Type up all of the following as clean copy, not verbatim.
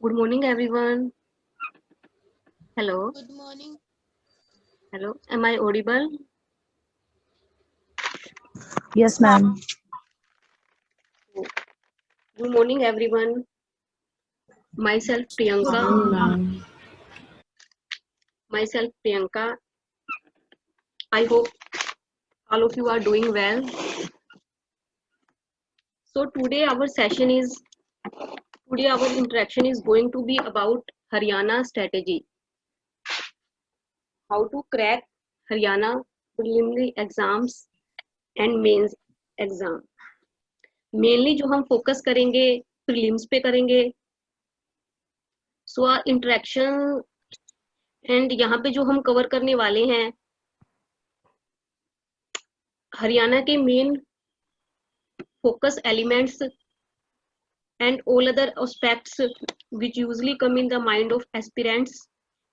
Good morning, everyone. Hello. Good morning. Hello. Am I audible? Yes, ma'am. Good morning, everyone. Myself, Priyanka. Ma'am. Myself, Priyanka. I hope all of you are doing well. So today our interaction is going to be about Haryana strategy. How to crack Haryana preliminary exams and mains exam. Mainly जो हम focus करेंगे prelims पे करेंगे. सो interaction and यहाँ पे जो हम cover करने वाले हैं हरियाणा के main focus elements and all other aspects which usually come in the mind of aspirants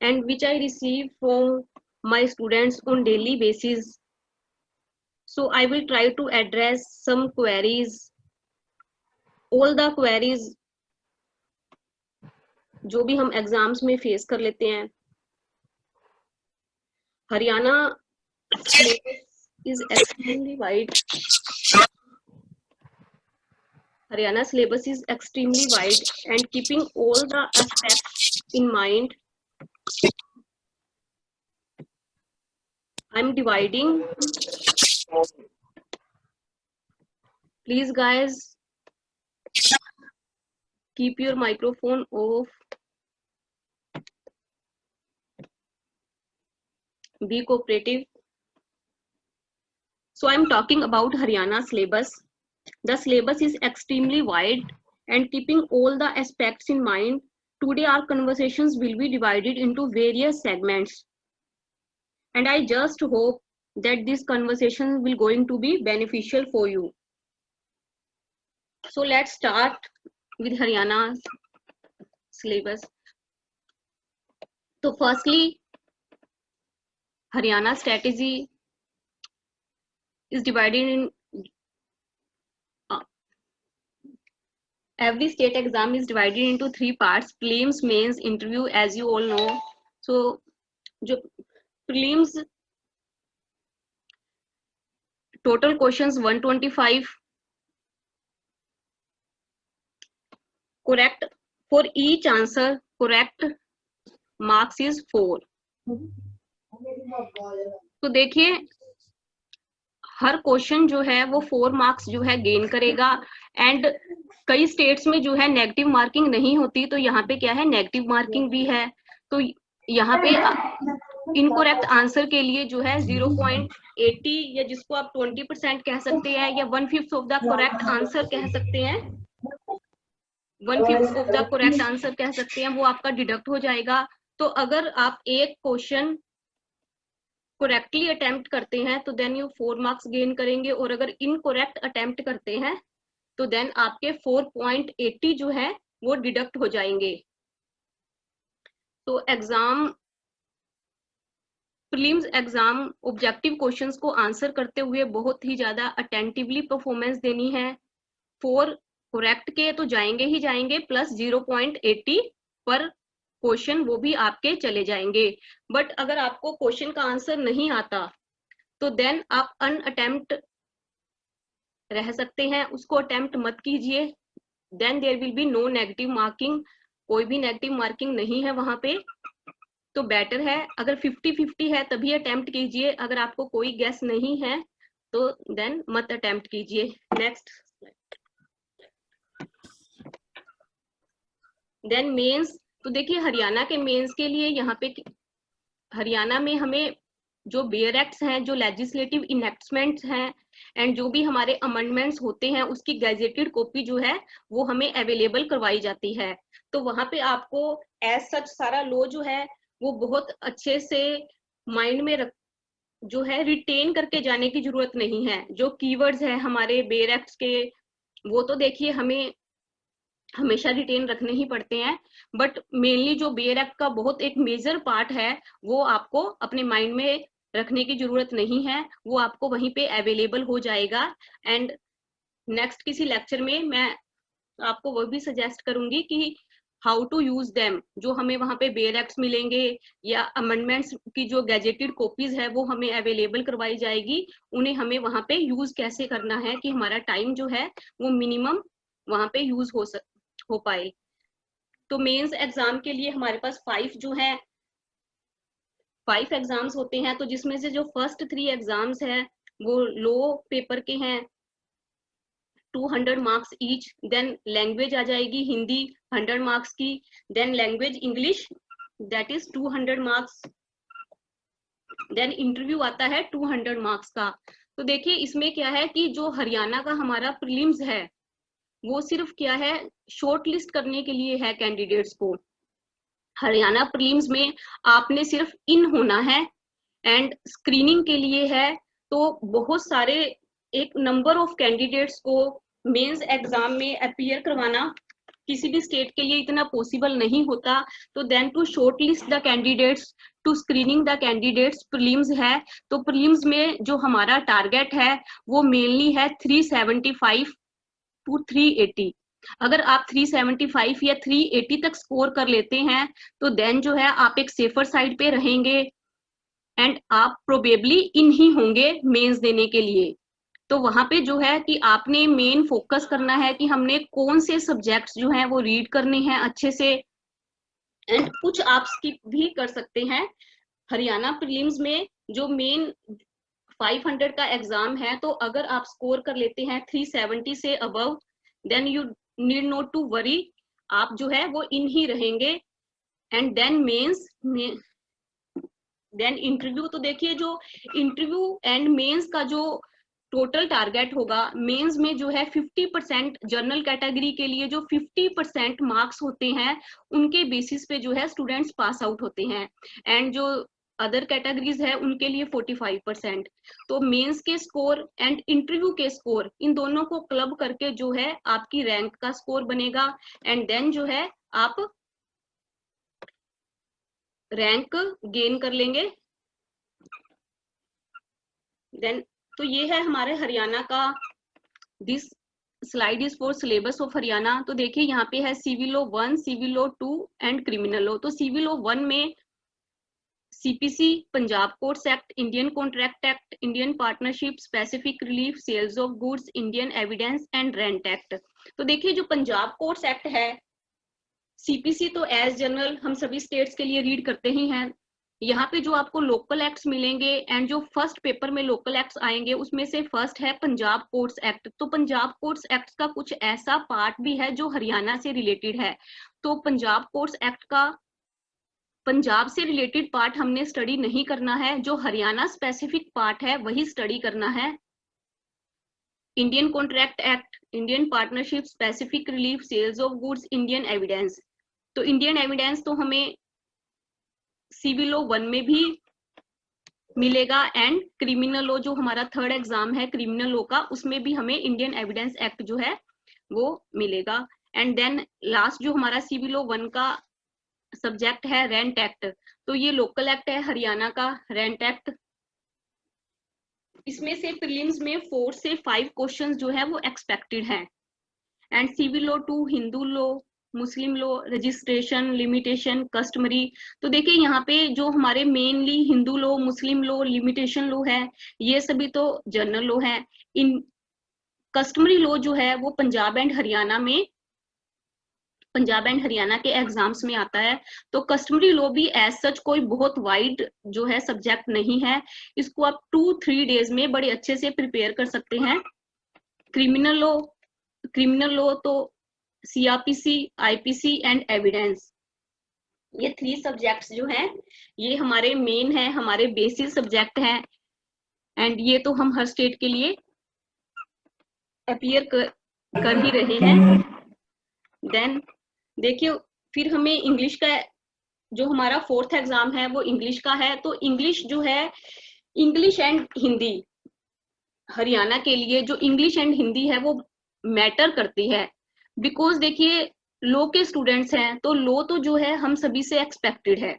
and which I receive from my students on daily basis. So I will try to address some queries, all the queries जो भी हम exams में face कर लेते हैं. Haryana is extremely wide. Haryana syllabus is extremely wide and keeping all the aspects in mind, I'm dividing. Please guys, keep your microphone off. Be cooperative. So I'm talking about Haryana syllabus. The syllabus is extremely wide and keeping all the aspects in mind, today our conversations will be divided into various segments. And I just hope that this conversation will going to be beneficial for you. So let's start with Haryana syllabus. So firstly, Haryana strategy is divided in every state exam is divided into 3 parts: prelims, mains, interview, as you all know. So jo prelims total questions 125, correct for each answer, correct marks is 4. तो देखिए हर question जो है वो 4 marks जो है gain करेगा and कई states में जो है नेगेटिव मार्किंग नहीं होती, तो यहाँ पे क्या है नेगेटिव मार्किंग भी है. तो यहाँ पे इनकरेक्ट आंसर के लिए जो है 0.80 या जिसको आप 20% कह सकते हैं या 1/5 ऑफ द करेक्ट आंसर कह सकते हैं, 1/5 ऑफ द करेक्ट आंसर कह सकते हैं, वो आपका डिडक्ट हो जाएगा. तो अगर आप एक क्वेश्चन करेक्टली अटेम्प्ट करते हैं तो देन यू 4 मार्क्स गेन करेंगे, और अगर इनकरेक्ट अटेम्प्ट करते हैं तो देन आपके 4.80 जो है वो डिडक्ट हो जाएंगे. तो exam prelims exam objective questions को आंसर करते हुए बहुत ही ज्यादा अटेंटिवली परफॉर्मेंस देनी है. 4 करेक्ट के तो जाएंगे ही जाएंगे, प्लस 0.80 पर क्वेश्चन वो भी आपके चले जाएंगे. बट अगर आपको क्वेश्चन का आंसर नहीं आता तो देन आप अनअटेम्प्ट रह सकते हैं, उसको अटेम्प्ट मत कीजिए. Then there will be no negative marking, कोई भी नेगेटिव मार्किंग नहीं है वहां पे. तो बेटर है अगर 50-50 है तभी अटेम्प्ट कीजिए, अगर आपको कोई गेस नहीं है तो देन मत अटेम्प्ट कीजिए. Next then mains. तो देखिए हरियाणा के मेंस के लिए यहाँ पे हरियाणा में हमें जो बेयर एक्ट्स हैं, जो लेजिस्लेटिव इनेक्टमेंट्स हैं एंड जो भी हमारे अमेंडमेंट्स होते हैं उसकी गैजेटेड कॉपी जो है वो हमें अवेलेबल करवाई जाती है. तो वहां पे आपको एज सच सारा लॉ जो है वो बहुत अच्छे से माइंड में रख जो है रिटेन करके जाने की जरूरत नहीं है. जो कीवर्ड्स है हमारे बेयर एक्ट्स के वो तो देखिए हमें हमेशा रिटेन रखने ही पड़ते हैं, बट मेनली जो बेयर एक्ट का बहुत एक मेजर पार्ट है वो आपको अपने माइंड में रखने की जरूरत नहीं है, वो आपको वहीं पे अवेलेबल हो जाएगा. एंड नेक्स्ट किसी लेक्चर में मैं आपको वो भी सजेस्ट करूंगी कि हाउ टू यूज देम, जो हमें वहां पे बेयर एक्ट्स मिलेंगे या अमेंडमेंट्स की जो गैजेटेड कॉपीज है वो हमें अवेलेबल करवाई जाएगी, उन्हें हमें वहां पे यूज कैसे करना है कि हमारा टाइम जो है वो मिनिमम वहां पे यूज हो पाए। तो मेंस एग्जाम के लिए हमारे पास 5 एग्जाम्स होते हैं, तो जिसमें से जो फर्स्ट 3 एग्जाम्स है वो लो पेपर के हैं, 200 मार्क्स ईच। देन लैंग्वेज आ जाएगी हिंदी 100 मार्क्स की, then language English that is 200 marks, then interview आता है 200 मार्क्स का। तो देखिए इसमें क्या है कि जो हरियाणा का हमारा प्रीलिम्स है वो सिर्फ क्या है, शॉर्ट लिस्ट करने के लिए है कैंडिडेट्स को। हरियाणा प्रीलिम्स में आपने सिर्फ इन होना है एंड स्क्रीनिंग के लिए है, तो बहुत सारे एक नंबर ऑफ कैंडिडेट्स को मेंस एग्जाम में अपीयर करवाना किसी भी स्टेट के लिए इतना पॉसिबल नहीं होता। तो then to short list the candidates, to screening the candidates, prelims है, तो प्रीलिम्स में जो हमारा टारगेट है वो मेनली है 375 टू 380। अगर आप 375 या 380 तक स्कोर कर लेते हैं तो देन जो है आप एक सेफर साइड पे रहेंगे एंड आप प्रोबेबली इन ही होंगे मेंस देने के लिए। तो वहां पे जो है कि आपने मेन फोकस करना है कि हमने कौन से सब्जेक्ट्स जो हैं वो रीड करने हैं अच्छे से, एंड कुछ आप स्किप भी कर सकते हैं। हरियाणा प्रीलिम्स में जो मेन 500 का एग्जाम है, तो अगर आप स्कोर कर लेते हैं 370 से above, then you need not to worry, आप जो है वो इन ही रहेंगे। And then mains, then interview. तो देखिए जो इंटरव्यू एंड मेंस का जो टोटल टारगेट होगा, मेंस में जो है 50% जनरल कैटेगरी के लिए जो 50% मार्क्स होते हैं उनके बेसिस पे जो है स्टूडेंट्स पास आउट होते हैं, एंड जो अदर कैटेगरीज है उनके लिए 45%। तो मेंस के स्कोर एंड इंटरव्यू के स्कोर, इन दोनों को क्लब करके जो है आपकी रैंक का स्कोर बनेगा, एंड देन जो है आप रैंक गेन कर लेंगे। देन तो ये है हमारे हरियाणा का, this slide is for syllabus of Haryana. तो देखिए यहाँ पे है civil law 1, civil law 2 and criminal law. तो सिविल लॉ 1 में CPC, Punjab courts act, Indian contract act, Indian partnership, specific relief, sales of goods, Indian evidence and rent act. तो देखिए जो पंजाब कोर्ट्स एक्ट है, सीपीसी तो एज जनरल हम सभी states के लिए रीड करते ही हैं। यहाँ पे जो आपको लोकल एक्ट्स मिलेंगे एंड जो फर्स्ट पेपर में लोकल एक्ट्स आएंगे उसमें से फर्स्ट है पंजाब कोर्ट्स एक्ट। तो पंजाब कोर्ट्स एक्ट का कुछ ऐसा पार्ट भी है जो हरियाणा से रिलेटेड है, तो पंजाब कोर्ट्स एक्ट का पंजाब से रिलेटेड पार्ट हमने स्टडी नहीं करना है, जो हरियाणा स्पेसिफिक पार्ट है वही स्टडी करना है। Indian contract act, Indian partnership, specific relief, sales of goods, Indian evidence. तो इंडियन एविडेंस तो हमें सिविल लॉ 1 में भी मिलेगा, एंड क्रिमिनल लॉ जो हमारा थर्ड एग्जाम है क्रिमिनल लॉ का, उसमें भी हमें इंडियन एविडेंस एक्ट जो है वो मिलेगा। एंड देन लास्ट जो हमारा सिविल लॉ 1 का सब्जेक्ट है रेंट एक्ट, तो ये लोकल एक्ट है हरियाणा का रेंट एक्ट। इसमें से प्रीलिम्स में 4 से 5 क्वेश्चंस जो है वो एक्सपेक्टेड हैं। And civil law 2 Hindu law, Muslim law, registration, limitation, customary. तो देखिए यहाँ पे जो हमारे mainly Hindu law, Muslim law, limitation law है, ये सभी तो जनरल लॉ है। इन कस्टमरी लॉ जो है वो पंजाब एंड हरियाणा के एग्जाम्स में आता है। तो कस्टमरी लॉ भी एज सच कोई बहुत वाइड जो है सब्जेक्ट नहीं है, इसको आप 2-3 डेज में बड़े अच्छे से प्रिपेयर कर सकते हैं। क्रिमिनल लॉ तो सीआरपीसी, आईपीसी एंड एविडेंस, ये 3 सब्जेक्ट्स जो हैं ये हमारे मेन है, हमारे बेसिक सब्जेक्ट हैं, एंड ये तो हम हर स्टेट के लिए अपीयर कर ही रहे हैं। देन देखिए फिर हमें इंग्लिश का जो हमारा 4th एग्जाम है वो इंग्लिश का है। तो इंग्लिश जो है, इंग्लिश एंड हिंदी हरियाणा के लिए जो इंग्लिश एंड हिंदी है वो मैटर करती है, बिकॉज देखिए लॉ के स्टूडेंट्स हैं, तो लॉ तो जो है हम सभी से एक्सपेक्टेड है।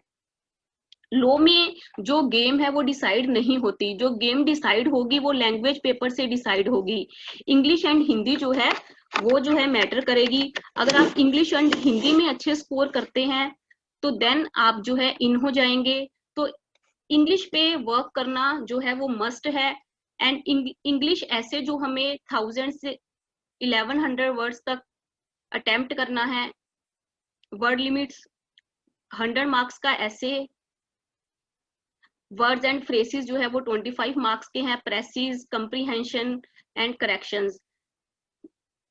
लॉ में जो गेम है वो डिसाइड नहीं होती, जो गेम डिसाइड होगी वो लैंग्वेज पेपर से डिसाइड होगी। इंग्लिश एंड हिंदी जो है वो जो है मैटर करेगी। अगर आप इंग्लिश एंड हिंदी में अच्छे स्कोर करते हैं तो देन आप जो है इन हो जाएंगे। तो इंग्लिश पे वर्क करना जो है वो मस्ट है। एंड इंग्लिश ऐसे जो हमें 1000 से 1100 वर्ड्स तक अटेम्प्ट करना है। वर्ड लिमिट्स 100 मार्क्स का ऐसे, वर्ड्स एंड फ्रेसेस जो है वो 25 मार्क्स के हैं, प्रेसिज, कंप्रीहेंशन एंड करेक्शंस।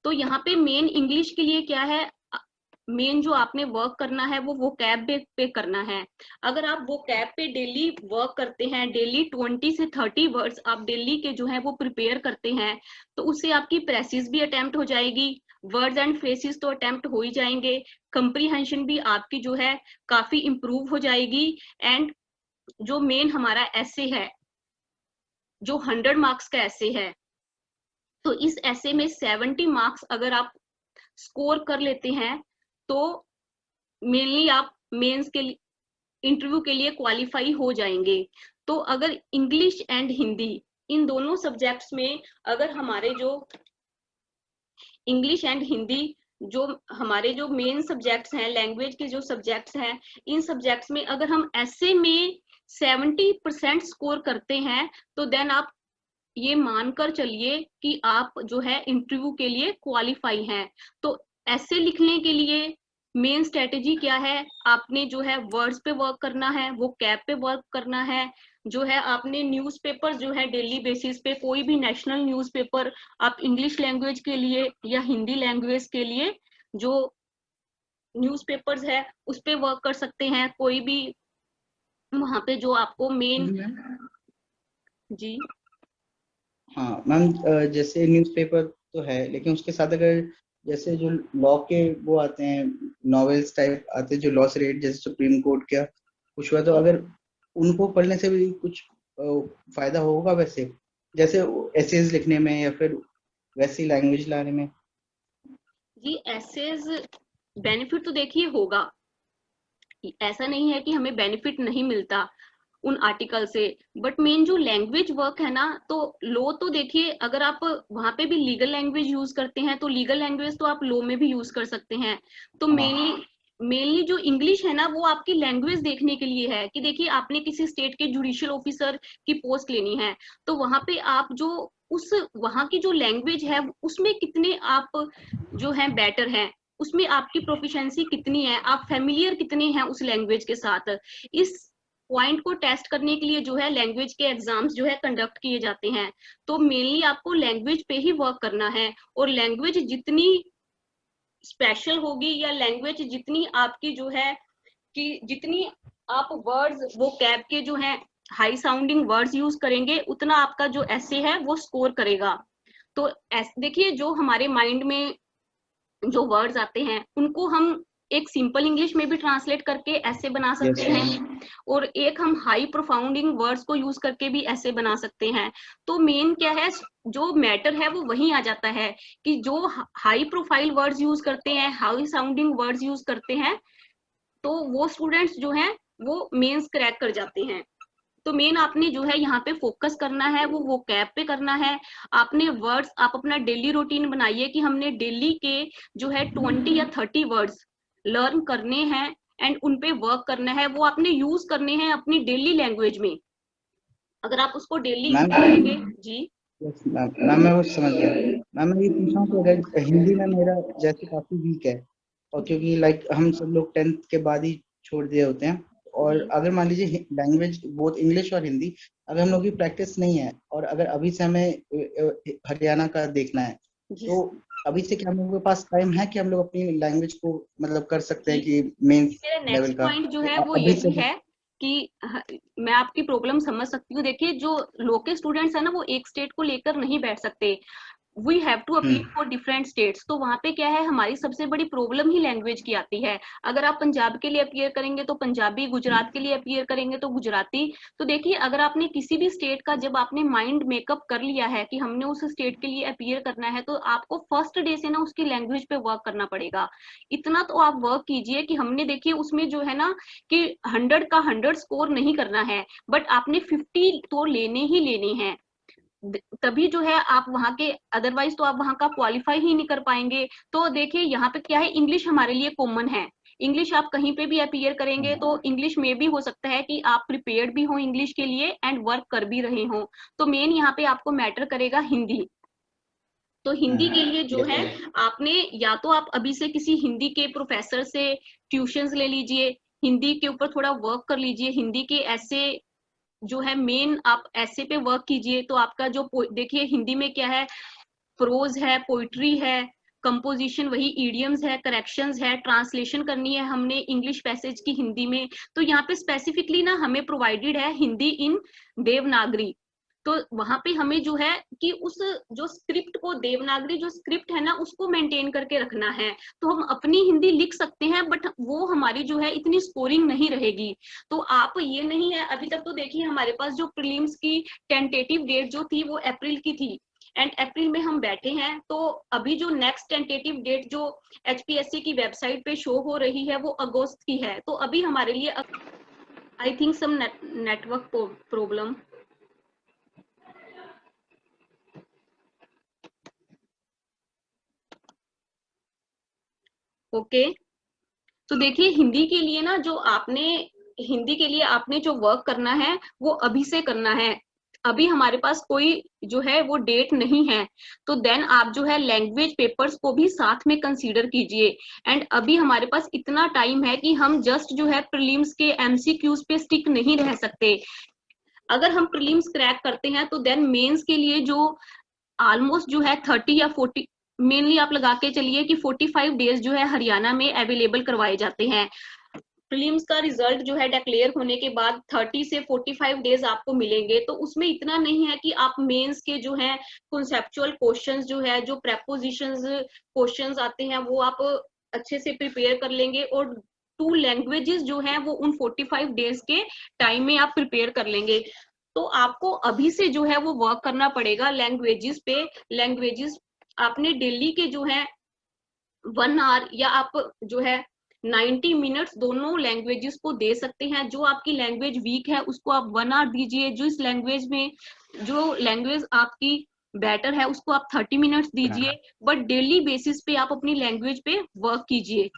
तो यहाँ पे मेन इंग्लिश के लिए क्या है, मेन जो आपने वर्क करना है वो वोकैब पे करना है। अगर आप वोकैब पे डेली वर्क करते हैं, डेली 20 से 30 वर्ड्स आप डेली के जो है वो प्रिपेयर करते हैं, तो उससे आपकी प्रेसिस भी अटेम्प्ट हो जाएगी, वर्ड्स एंड फ्रेसेस तो अटेम्प्ट हो ही जाएंगे, कंप्रीहेंशन भी आपकी जो है काफी इंप्रूव हो जाएगी। एंड जो मेन हमारा ऐसे है, जो 100 मार्क्स का ऐसे है, तो इस ऐसे में 70 मार्क्स अगर आप स्कोर कर लेते हैं तो मेनली आप मेंस के इंटरव्यू के लिए क्वालिफाई हो जाएंगे। तो अगर इंग्लिश एंड हिंदी इन दोनों सब्जेक्ट्स में अगर हमारे जो इंग्लिश एंड हिंदी जो हमारे जो मेन सब्जेक्ट्स हैं, लैंग्वेज के जो सब्जेक्ट्स हैं, इन सब्जेक्ट्स में अगर हम ऐसे में 70% स्कोर करते हैं तो देन आप ये मानकर चलिए कि आप जो है इंटरव्यू के लिए क्वालिफाई हैं। तो ऐसे लिखने के लिए मेन स्ट्रेटेजी क्या है, आपने जो है वर्ड्स पे वर्क करना है, वो कैप पे वर्क करना है, जो है आपने न्यूज़पेपर जो है डेली बेसिस पे कोई भी नेशनल न्यूज़पेपर आप इंग्लिश लैंग्वेज के लिए या हिंदी लैंग्वेज के लिए जो न्यूज़पेपर्स है उस पे वर्क कर सकते हैं। कोई भी वहां पे जो आपको मेन जी हाँ मैम, जैसे न्यूज़पेपर तो है, लेकिन उसके साथ अगर जैसे जो लॉ के वो आते हैं, नॉवेल्स टाइप आते हैं जो लॉ से रिलेटेड, जैसे सुप्रीम कोर्ट का कुछ हुआ, तो अगर उनको पढ़ने से भी कुछ फायदा होगा वैसे, जैसे एसेज लिखने में या फिर वैसी लैंग्वेज लाने में? जी एसेज बेनिफिट तो देखिए होगा, ऐसा नहीं है कि हमें बेनिफिट नहीं मिलता उन आर्टिकल से, बट मेन जो लैंग्वेज वर्क है ना, तो लॉ तो देखिए अगर आप वहां पे भी लीगल लैंग्वेज यूज करते हैं तो लीगल लैंग्वेज तो आप लॉ में भी यूज कर सकते हैं। तो मेनली जो इंग्लिश है ना वो आपकी लैंग्वेज देखने के लिए है कि देखिए आपने किसी स्टेट के जुडिशियल ऑफिसर की पोस्ट लेनी है, तो वहां पे आप जो उस वहां की जो लैंग्वेज है उसमें कितने आप जो है बेटर हैं, उसमें आपकी प्रोफिशिएंसी कितनी है, आप फेमिलियर कितने हैं उस लैंग्वेज के साथ। इस पॉइंट को टेस्ट करने के लिए जो है लैंग्वेज के एग्जाम्स जो है कंडक्ट किए जाते हैं। तो मेनली आपको लैंग्वेज पे ही वर्क करना है, और लैंग्वेज जितनी स्पेशल होगी या लैंग्वेज जितनी आपकी जो है कि जितनी आप वर्ड्स वो कैब के जो है हाई साउंडिंग वर्ड्स यूज करेंगे उतना आपका जो ऐसे है वो स्कोर करेगा। तो देखिए जो हमारे माइंड में जो वर्ड्स आते हैं उनको हम एक सिंपल इंग्लिश में भी ट्रांसलेट करके ऐसे बना सकते हैं, और एक हम हाई प्रोफाउंडिंग वर्ड्स को यूज करके भी ऐसे बना सकते हैं। तो मेन क्या है, जो मैटर है वो वही आ जाता है कि जो हाई प्रोफाइल वर्ड्स यूज करते हैं, हाई साउंडिंग वर्ड्स यूज करते हैं, तो वो स्टूडेंट्स जो हैं वो मेंस क्रैक कर जाते हैं। तो मेन आपने जो है यहाँ पे फोकस करना है वो कैप पे करना है। आपने वर्ड्स आप अपना डेली रूटीन बनाइए कि हमने डेली के जो है 20 या 30 वर्ड्स लर्न करने हैं एंड उन पे वर्क करना है, वो आपने यूज करने हैं अपनी डेली लैंग्वेज में। अगर आप उसको डेली यूज करेंगे जी। मैम मैं वो समझ गया। मैम मैं ये पूछ रहा हूँ कि अगर हिंदी में मेरा जैसे काफी वीक है, और क्योंकि लाइक हम सब लोग 10th के बाद ही छोड़ दिए होते हैं, और अगर मान लीजिए लैंग्वेज बोथ इंग्लिश और हिंदी अगर हम लोग की प्रैक्टिस नहीं है, और अगर अभी से हमें हरियाणा का देखना है, तो अभी से क्या हम लोगों के पास टाइम है कि हम लोग अपनी लैंग्वेज को मतलब कर सकते हैं कि मेन लेवल का? पॉइंट जो है वो अभी यही से है कि मैं आपकी प्रॉब्लम समझ सकती हूँ। देखिए जो लोकल स्टूडेंट्स है ना वो एक स्टेट को लेकर नहीं बैठ सकते, we have to appeal for different states. तो वहां पे क्या है, हमारी सबसे बड़ी प्रॉब्लम ही लैंग्वेज की आती है। अगर आप पंजाब के लिए अपीयर करेंगे तो पंजाबी, गुजरात के लिए अपीयर करेंगे तो गुजराती। तो देखिए अगर आपने किसी भी स्टेट का जब आपने माइंड मेकअप कर लिया है कि हमने उस स्टेट के लिए अपीयर करना है, तो आपको फर्स्ट डे से ना उसकी लैंग्वेज पे वर्क करना पड़ेगा। इतना तो आप वर्क कीजिए कि हमने देखिए उसमें जो है ना कि 100 का 100 स्कोर नहीं करना है, बट आपने 50 तो लेने ही लेने हैं। तभी जो है आप वहां के, अदरवाइज तो आप वहां का क्वालिफाई ही नहीं कर पाएंगे। तो देखिए यहाँ पे क्या है, इंग्लिश हमारे लिए कॉमन है, इंग्लिश आप कहीं पे भी अपीयर करेंगे तो इंग्लिश में भी हो सकता है कि आप प्रिपेयर्ड भी हो इंग्लिश के लिए एंड वर्क कर भी रहे हो। तो मेन यहाँ पे आपको मैटर करेगा हिंदी। तो हिंदी के लिए जो है आपने, या तो आप अभी से किसी हिंदी के प्रोफेसर से ट्यूशंस ले लीजिए, हिंदी के ऊपर थोड़ा वर्क कर लीजिए, हिंदी के ऐसे जो है मेन आप ऐसे पे वर्क कीजिए। तो आपका जो देखिए हिंदी में क्या है, प्रोज है, पोइट्री है, कंपोजिशन वही ईडियम्स है, करेक्शंस है, ट्रांसलेशन करनी है हमने इंग्लिश पैसेज की हिंदी में। तो यहाँ पे स्पेसिफिकली ना हमें प्रोवाइडेड है हिंदी इन देवनागरी। तो वहां पे हमें जो है कि उस जो स्क्रिप्ट को, देवनागरी जो स्क्रिप्ट है ना उसको मेंटेन करके रखना है। तो हम अपनी हिंदी लिख सकते हैं बट वो हमारी जो है इतनी स्कोरिंग नहीं रहेगी। तो आप ये नहीं है, अभी तक तो देखिए हमारे पास जो प्रीलिम्स की टेंटेटिव डेट जो थी वो अप्रैल की थी एंड अप्रैल में हम बैठे हैं। तो अभी जो नेक्स्ट टेंटेटिव डेट जो HPSC की वेबसाइट पे शो हो रही है वो अगस्त की है। तो अभी हमारे लिए I think some network problem. Okay तो देखिए हिंदी के लिए ना जो आपने, हिंदी के लिए आपने जो वर्क करना है वो अभी से करना है। अभी हमारे पास कोई जो है वो डेट नहीं है। तो देन आप जो है लैंग्वेज पेपर्स को भी साथ में कंसीडर कीजिए। एंड अभी हमारे पास इतना टाइम है कि हम जस्ट जो है प्रीलिम्स के MCQs पे स्टिक नहीं रह सकते। अगर हम प्रीलिम्स क्रैक करते हैं तो देन मेंस के लिए जो ऑलमोस्ट जो है 30 या 40, मेनली आप लगा के चलिए कि 45 डेज जो है हरियाणा में अवेलेबल करवाए जाते हैं। प्रीलिम्स का रिजल्ट जो है डिक्लेयर होने के बाद 30 से 45 डेज आपको मिलेंगे। तो उसमें इतना नहीं है कि आप मेंस के जो है कॉन्सेप्चुअल क्वेश्चंस जो है, जो प्रेपोजिशंस क्वेश्चंस आते हैं वो आप अच्छे से प्रिपेयर कर लेंगे और 2 लैंग्वेजेस जो है वो उन 45 डेज के टाइम में आप प्रिपेयर कर लेंगे। तो आपको अभी से जो है वो वर्क करना पड़ेगा लैंग्वेजेस पे। लैंग्वेजेस आपने डेली के जो है 1 आवर या आप जो है 90 मिनट्स दोनों लैंग्वेजेस को दे सकते हैं। जो आपकी लैंग्वेज वीक है उसको आप 1 आवर दीजिए, जो इस लैंग्वेज में जो लैंग्वेज आपकी बेटर है उसको आप 30 मिनट्स दीजिए। बट डेली बेसिस पे आप अपनी लैंग्वेज पे वर्क कीजिए।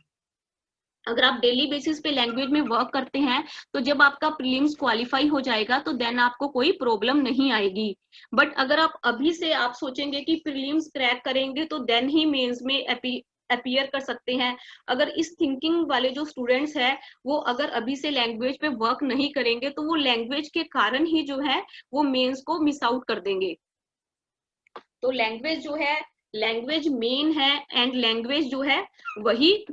अगर आप डेली बेसिस पे लैंग्वेज में वर्क करते हैं तो जब आपका प्रीलिम्स क्वालिफाई हो जाएगा तो देन आपको कोई प्रॉब्लम नहीं आएगी। बट अगर आप अभी से आप सोचेंगे कि प्रीलिम्स क्रैक करेंगे तो देन ही मेंस में अपीयर कर सकते हैं, अगर इस थिंकिंग वाले जो स्टूडेंट्स हैं वो अगर अभी से लैंग्वेज पे वर्क नहीं करेंगे तो वो लैंग्वेज के कारण ही जो है वो मेंस को मिस आउट कर देंगे। तो लैंग्वेज जो है, लैंग्वेज मेन है एंड लैंग्वेज जो है वही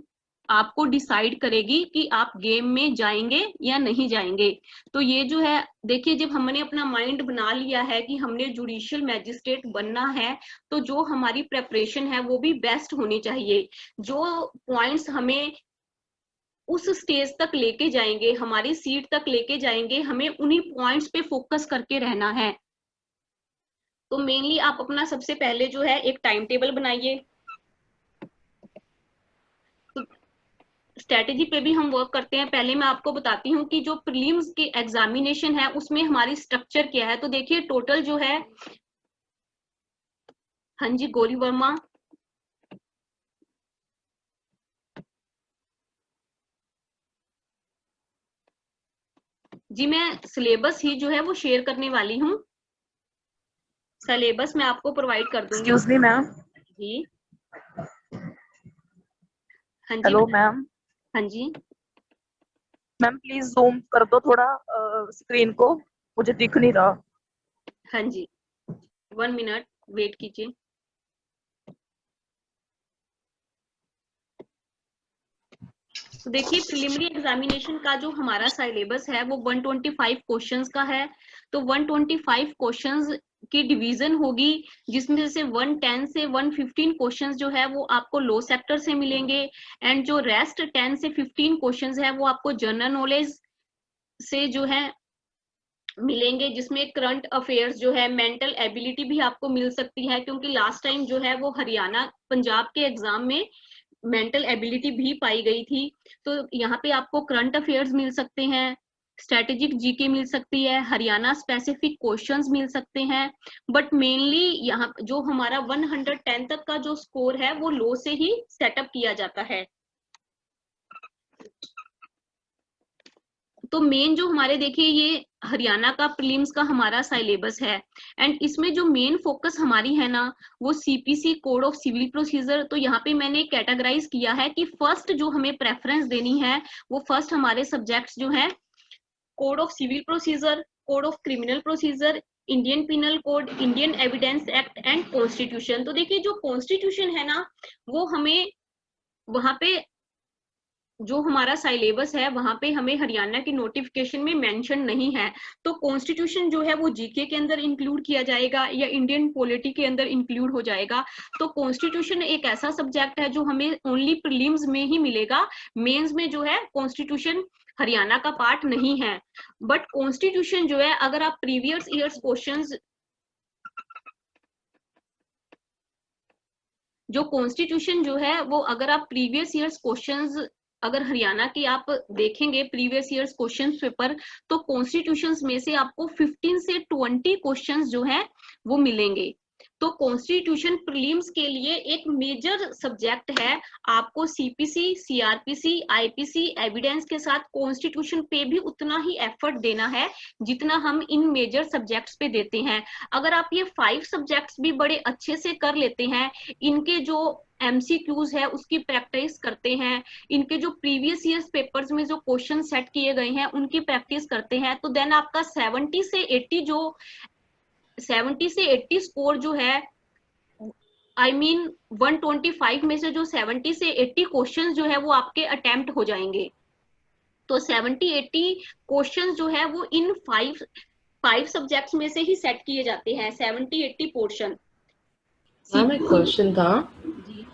आपको डिसाइड करेगी कि आप गेम में जाएंगे या नहीं जाएंगे। तो ये जो है देखिए, जब हमने अपना माइंड बना लिया है कि हमने जुडिशियल मैजिस्ट्रेट बनना है तो जो हमारी प्रेपरेशन है वो भी बेस्ट होनी चाहिए। जो पॉइंट्स हमें उस स्टेज तक लेके जाएंगे, हमारी सीट तक लेके जाएंगे, हमें उन्हीं पॉइंट्स पे फोकस करके रहना है। तो मेनली आप अपना सबसे पहले जो है एक टाइम टेबल बनाइए। स्ट्रेटेजी पे भी हम वर्क करते हैं। पहले मैं आपको बताती हूँ कि जो प्रीलिम्स की एग्जामिनेशन है उसमें हमारी स्ट्रक्चर क्या है। तो देखिए टोटल जो है, हाँ जी गौरी वर्मा, जी मैं सिलेबस ही जो है वो शेयर करने वाली हूँ। सिलेबस मैं आपको प्रोवाइड कर दूंगी। Excuse me ma'am. जी हाँ जी हेलो मैम। हाँ जी मैम प्लीज जूम कर दो थोड़ा स्क्रीन को, मुझे दिख नहीं रहा। हाँ जी 1 मिनट वेट कीजिए। तो देखिए प्रिलिमिनरी एग्जामिनेशन का जो हमारा सिलेबस है वो 125 क्वेश्चंस का है। तो 125 क्वेश्चंस की डिवीजन होगी जिसमें से 110 से 115 क्वेश्चंस जो है वो आपको लॉ सेक्टर से मिलेंगे एंड जो रेस्ट 10 से 15 क्वेश्चंस है वो आपको जनरल नॉलेज से जो है मिलेंगे, जिसमें करंट अफेयर्स जो है, मेंटल एबिलिटी भी आपको मिल सकती है क्योंकि लास्ट टाइम जो है वो हरियाणा पंजाब के एग्जाम में मेंटल एबिलिटी भी पाई गई थी। तो यहाँ पे आपको करंट अफेयर्स मिल सकते हैं, स्ट्रेटेजिक जीके मिल सकती है, हरियाणा स्पेसिफिक क्वेश्चंस मिल सकते हैं, बट मेनली यहाँ जो हमारा 110 तक का जो स्कोर है वो लो से ही सेटअप किया जाता है। तो मेन जो हमारे देखिए ये हरियाणा का प्रीलिम्स का हमारा सिलेबस है, एंड इसमें जो मेन फोकस हमारी है ना वो CPC code of civil procedure. तो यहाँ पे मैंने कैटेगराइज किया है कि फर्स्ट जो हमें प्रेफरेंस देनी है वो फर्स्ट हमारे सब्जेक्ट्स जो है code of civil procedure, code of criminal procedure, Indian penal code, Indian evidence act and constitution. तो देखिए जो कॉन्स्टिट्यूशन है ना वो हमें वहां पे जो हमारा सिलेबस है वहां पे हमें हरियाणा की नोटिफिकेशन में मेंशन नहीं है, तो कॉन्स्टिट्यूशन जो है वो जीके के अंदर इंक्लूड किया जाएगा या इंडियन पॉलिटी के अंदर इंक्लूड हो जाएगा। तो कॉन्स्टिट्यूशन एक ऐसा सब्जेक्ट है जो हमें ओनली प्रीलिम्स में ही मिलेगा, मेंस में जो है कॉन्स्टिट्यूशन हरियाणा का पार्ट नहीं है। बट कॉन्स्टिट्यूशन जो है अगर आप प्रीवियस ईयर्स क्वेश्चंस जो कॉन्स्टिट्यूशन जो है वो अगर आप प्रीवियस ईयर्स क्वेश्चंस अगर हरियाणा की आप देखेंगे प्रीवियस ईयर्स क्वेश्चन पेपर, तो कॉन्स्टिट्यूशंस में से आपको 15 से 20 क्वेश्चंस जो है वो मिलेंगे। तो कॉन्स्टिट्यूशन प्रीलिम्स के लिए एक मेजर सब्जेक्ट है, आपको सीपीसी, सीआरपीसी, आईपीसी एविडेंस के साथ कॉन्स्टिट्यूशन पे भी उतना ही एफर्ट देना है जितना हम इन मेजर सब्जेक्ट्स पे देते हैं। अगर आप ये 5 सब्जेक्ट्स भी बड़े अच्छे से कर लेते हैं, इनके जो एमसीक्यूज है उसकी प्रैक्टिस करते हैं, इनके जो प्रीवियस ईयर्स पेपर्स में जो क्वेश्चन सेट किए गए हैं उनकी प्रैक्टिस करते हैं, तो देन आपका 70 से 80 स्कोर जो है I mean 125 में से जो 70 से 80 क्वेश्चंस जो है वो आपके अटेम्प्ट हो जाएंगे। तो 70-80 क्वेश्चंस जो है वो इन 5 सब्जेक्ट्स में से ही सेट किए जाते हैं, 70-80 पोर्शन। मैम एक क्वेश्चन था जी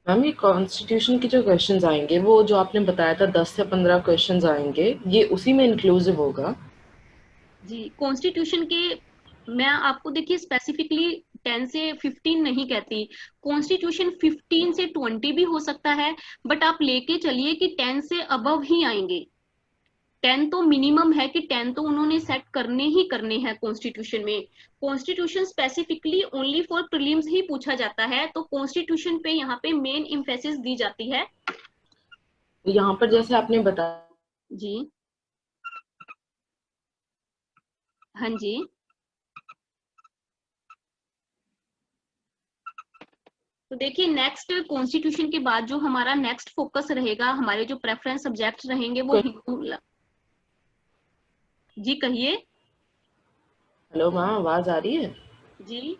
मैम, ये कॉन्स्टिट्यूशन के जो क्वेश्चंस आएंगे वो जो आपने बताया था 10 से 15 क्वेश्चंस आएंगे, ये उसी में इंक्लूसिव होगा? जी कॉन्स्टिट्यूशन के मैं आपको देखिए स्पेसिफिकली 10 से 15 नहीं कहती, कॉन्स्टिट्यूशन 15 से 20 भी हो सकता है, बट आप लेके चलिए कि 10 से अबव ही आएंगे। 10 तो मिनिमम है कि 10 तो उन्होंने सेट करने ही करने हैं कॉन्स्टिट्यूशन में। Constitution specifically only for prelims ही पूछा जाता है, तो कॉन्स्टिट्यूशन पे यहाँ पे मेन इम्फेसिस दी जाती है। यहाँ पर जैसे आपने बताया जी हाँ जी, तो देखिए नेक्स्ट कॉन्स्टिट्यूशन के बाद जो हमारा नेक्स्ट फोकस रहेगा, हमारे जो प्रेफरेंस सब्जेक्ट रहेंगे वो हिंदू। जी कहिए। हेलो मैम, आवाज आ रही है? जी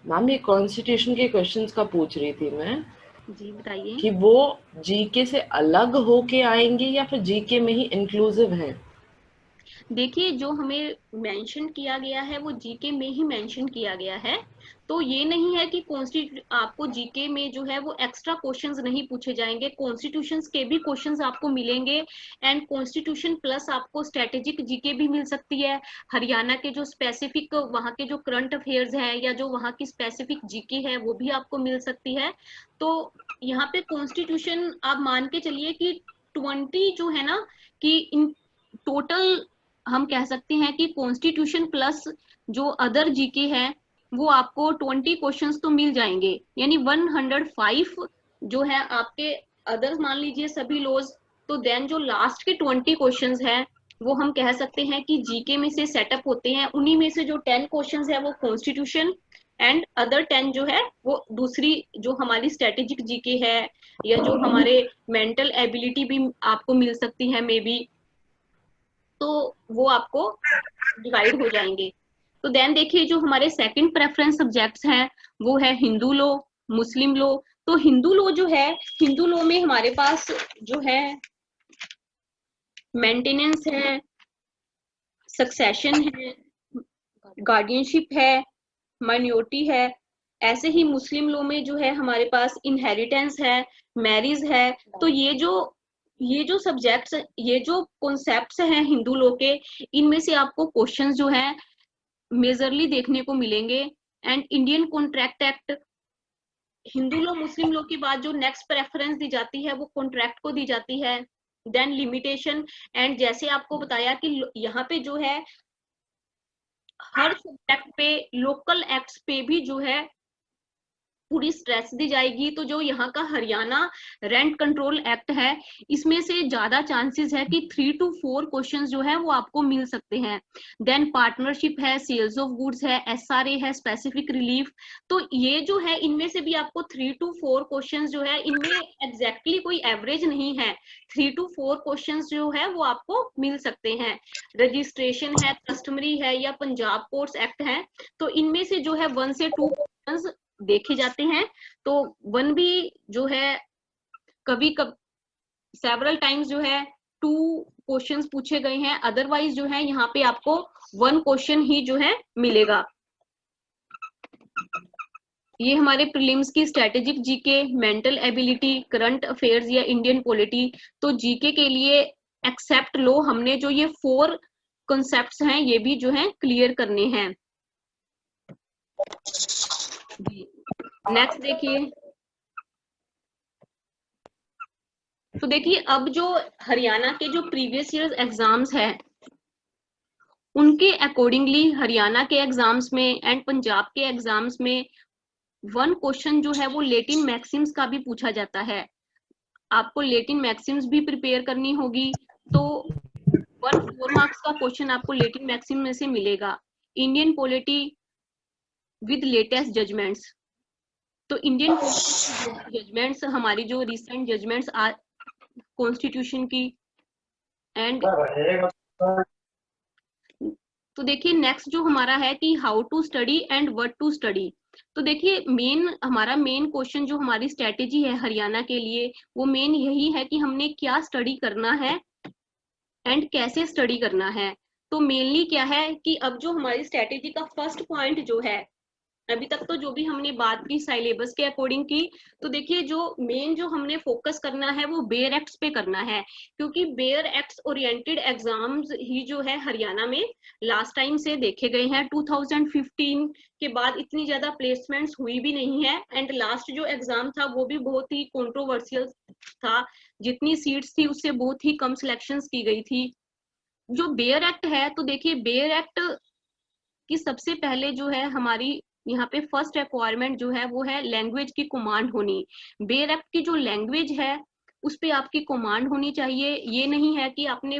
मैम ये कॉन्स्टिट्यूशन के क्वेश्चंस का पूछ रही थी मैं जी बताइए। कि वो जीके से अलग होके आएंगे या फिर जीके में ही इंक्लूसिव हैं? देखिए जो हमें मेंशन किया गया है वो जीके में ही मेंशन किया गया है, तो ये नहीं है कि आपको जीके में जो है वो एक्स्ट्रा क्वेश्चंस नहीं पूछे जाएंगे, कॉन्स्टिट्यूशंस के भी क्वेश्चंस आपको मिलेंगे, एंड कॉन्स्टिट्यूशन प्लस आपको स्ट्रेटेजिक जीके भी मिल सकती है। हरियाणा के जो स्पेसिफिक वहाँ के जो करंट अफेयर्स है या जो वहाँ की स्पेसिफिक जीके है वो भी आपको मिल सकती है। तो यहाँ पे कॉन्स्टिट्यूशन आप मान के चलिए कि 20 जो है ना कि इन टोटल हम कह सकते हैं कि कॉन्स्टिट्यूशन प्लस जो अदर जीके है वो आपको 20 क्वेश्चंस तो मिल जाएंगे, यानी 105 जो है आपके अदर्स मान लीजिए सभी लॉज। तो देन जो लास्ट के 20 क्वेश्चंस है वो हम कह सकते हैं कि जीके में से सेटअप होते हैं, उन्हीं में से जो 10 क्वेश्चंस है वो कॉन्स्टिट्यूशन एंड अदर 10 जो है वो दूसरी जो हमारी स्ट्रेटेजिक जीके है या जो हमारे मेंटल एबिलिटी भी आपको मिल सकती है मे बी, तो वो आपको डिवाइड हो जाएंगे। तो देन देखिए जो हमारे सेकंड प्रेफरेंस सब्जेक्ट्स हैं वो है हिंदू लॉ, मुस्लिम लॉ। तो हिंदू लॉ जो है, हिंदू लॉ में हमारे पास जो है मेंटेनेंस है, सक्सेशन है, गार्डियनशिप है, माइनॉरिटी है। ऐसे ही मुस्लिम लॉ में जो है हमारे पास इनहेरिटेंस है, मैरिज है। तो ये जो सब्जेक्ट्स, ये जो कॉन्सेप्ट्स हैं हिंदू लॉ के, इनमें से आपको क्वेश्चंस जो है मेजरली देखने को मिलेंगे। And Indian contract act, Hindu law Muslim law के बाद जो नेक्स्ट प्रेफरेंस दी जाती है वो कॉन्ट्रैक्ट को दी जाती है। देन लिमिटेशन, एंड जैसे आपको बताया कि यहाँ पे जो है हर सब्जेक्ट पे लोकल एक्ट्स पे भी जो है पूरी स्ट्रेस दी जाएगी। तो जो यहाँ का हरियाणा रेंट कंट्रोल एक्ट है, इसमें से ज्यादा चांसेस है कि 3 to 4 क्वेश्चंस जो है वो आपको मिल सकते हैं। देन पार्टनरशिप है, सेल्स ऑफ गुड्स है, SRA है, स्पेसिफिक रिलीफ। तो ये जो है इनमें से भी आपको 3 to 4 क्वेश्चंस जो है, इनमें एग्जैक्टली कोई एवरेज नहीं है, 3 to 4 क्वेश्चंस जो है वो आपको मिल सकते हैं। रजिस्ट्रेशन है, कस्टमरी है, या पंजाब कोर्ट्स एक्ट है, तो इनमें से जो है 1 से 2 क्वेश्चंस देखे जाते हैं। तो 1 भी जो है कभी सेवरल टाइम्स जो है 2 क्वेश्चंस पूछे गए हैं, अदरवाइज जो है यहाँ पे आपको 1 क्वेश्चन ही जो है मिलेगा। ये हमारे प्रीलिम्स की strategic GK, mental ability, current affairs या इंडियन पॉलिटी। तो जीके के लिए एक्सेप्ट लो, हमने जो ये 4 कॉन्सेप्ट्स हैं ये भी जो है क्लियर करने हैं। नेक्स्ट देखिए, तो देखिए अब जो हरियाणा के जो प्रीवियस ईयर एग्जाम्स है उनके अकॉर्डिंगली हरियाणा के एग्जाम्स में एंड पंजाब के एग्जाम्स में 1 क्वेश्चन जो है वो लैटिन मैक्सिम्स का भी पूछा जाता है। आपको लैटिन मैक्सिम्स भी प्रिपेयर करनी होगी, तो 1 4 मार्क्स का क्वेश्चन आपको लैटिन मैक्सिम में से मिलेगा। Indian polity with latest judgments, तो इंडियन जजमेंट्स हमारी जो रिसेंट जजमेंट्स कॉन्स्टिट्यूशन की एंड तो देखिए नेक्स्ट जो हमारा है कि how to study and what to study. तो देखिए हमारा मेन क्वेश्चन जो हमारी स्ट्रेटेजी है हरियाणा के लिए वो मेन यही है कि हमने क्या स्टडी करना है एंड कैसे स्टडी करना है। तो मेनली क्या है कि अब जो हमारी स्ट्रेटेजी का फर्स्ट पॉइंट जो है, अभी तक तो जो भी हमने बात की सिलेबस के अकॉर्डिंग की, तो देखिए जो मेन जो हमने फोकस करना है वो बेयर एक्ट्स पे करना है, क्योंकि बेयर एक्ट्स ओरिएंटेड एग्जाम्स ही जो है हरियाणा में लास्ट टाइम से देखे गए हैं। 2015 के बाद इतनी ज्यादा प्लेसमेंट्स हुई भी नहीं है, एंड लास्ट जो एग्जाम था वो भी बहुत ही कंट्रोवर्शियल था, जितनी सीट्स थी उससे बहुत ही कम सिलेक्शंस की गई थी। जो बेयर एक्ट है, तो देखिए बेयर एक्ट की सबसे पहले जो है हमारी यहाँ पे फर्स्ट रिक्वायरमेंट जो है वो है लैंग्वेज की कमांड होनी। बेयर एक्ट की जो लैंग्वेज है उस पे आपकी कमांड होनी चाहिए। ये नहीं है कि आपने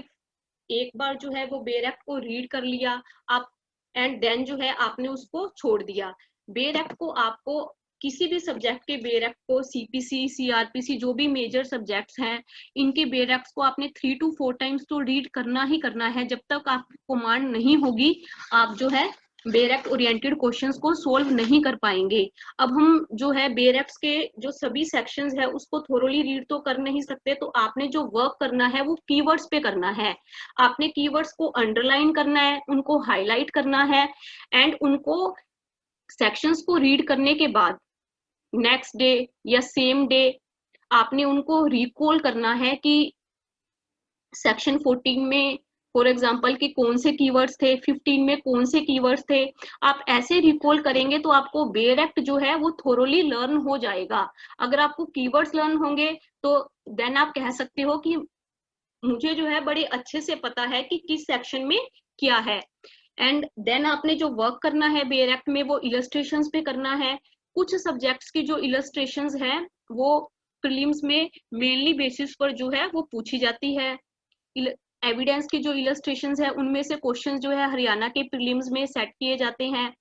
एक बार जो है वो बेयर एक्ट को रीड कर लिया आप एंड देन जो है आपने उसको छोड़ दिया। बेयर एक्ट को आपको किसी भी सब्जेक्ट के बेयर एक्ट को, CPC, CRPC जो भी मेजर सब्जेक्ट्स हैं, इनके बेयर एक्ट्स को आपने 3 to 4 टाइम्स तो रीड करना ही करना है। जब तक आपकी कमांड नहीं होगी आप जो है बेयर एक्ट ओरिएंटेड क्वेश्चंस को सोल्व नहीं कर पाएंगे। अब हम जो है बेयर एक्ट्स के जो सभी सेक्शंस है उसको थोरोली रीड तो कर नहीं सकते, तो आपने जो वर्क करना है वो कीवर्ड्स पे करना है। आपने कीवर्ड्स को अंडरलाइन करना है, उनको हाईलाइट करना है, एंड उनको सेक्शंस को रीड करने के बाद नेक्स्ट डे या सेम डे आपने उनको रिकॉल करना है कि सेक्शन 14 में फॉर एग्जाम्पल कि कौन से कीवर्ड्स थे, 15 में कौन से कीवर्ड्स थे। आप ऐसे रिकॉल करेंगे तो आपको बेयर एक्ट जो है वो थोरोली लर्न हो जाएगा। अगर आपको कीवर्ड्स लर्न होंगे तो देन आप कह सकते हो कि मुझे जो है बड़े अच्छे से पता है कि किस सेक्शन में क्या है। एंड देन आपने जो वर्क करना है बेयर एक्ट में वो इलस्ट्रेशंस पे करना है। कुछ सब्जेक्ट्स की जो इलस्ट्रेशंस हैं वो प्रीलिम्स में मेनली बेसिस पर जो है वो पूछी जाती है। एविडेंस की जो इलस्ट्रेशंस है उनमें से क्वेश्चंस जो है हरियाणा के प्रीलिम्स में सेट किए जाते हैं।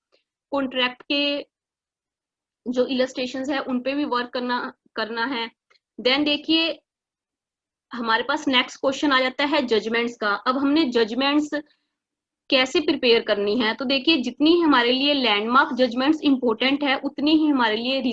कॉन्ट्रैक्ट के जो इलस्ट्रेशंस है उन पे भी वर्क करना है। देन देखिए हमारे पास नेक्स्ट क्वेश्चन आ जाता है जजमेंट्स का। अब हमने जजमेंट्स कैसे प्रिपेयर करनी है, तो देखिए जितनी हमारे लिए लैंडमार्क जजमेंट्स इंपॉर्टेंट है उतनी ही हमारे लिए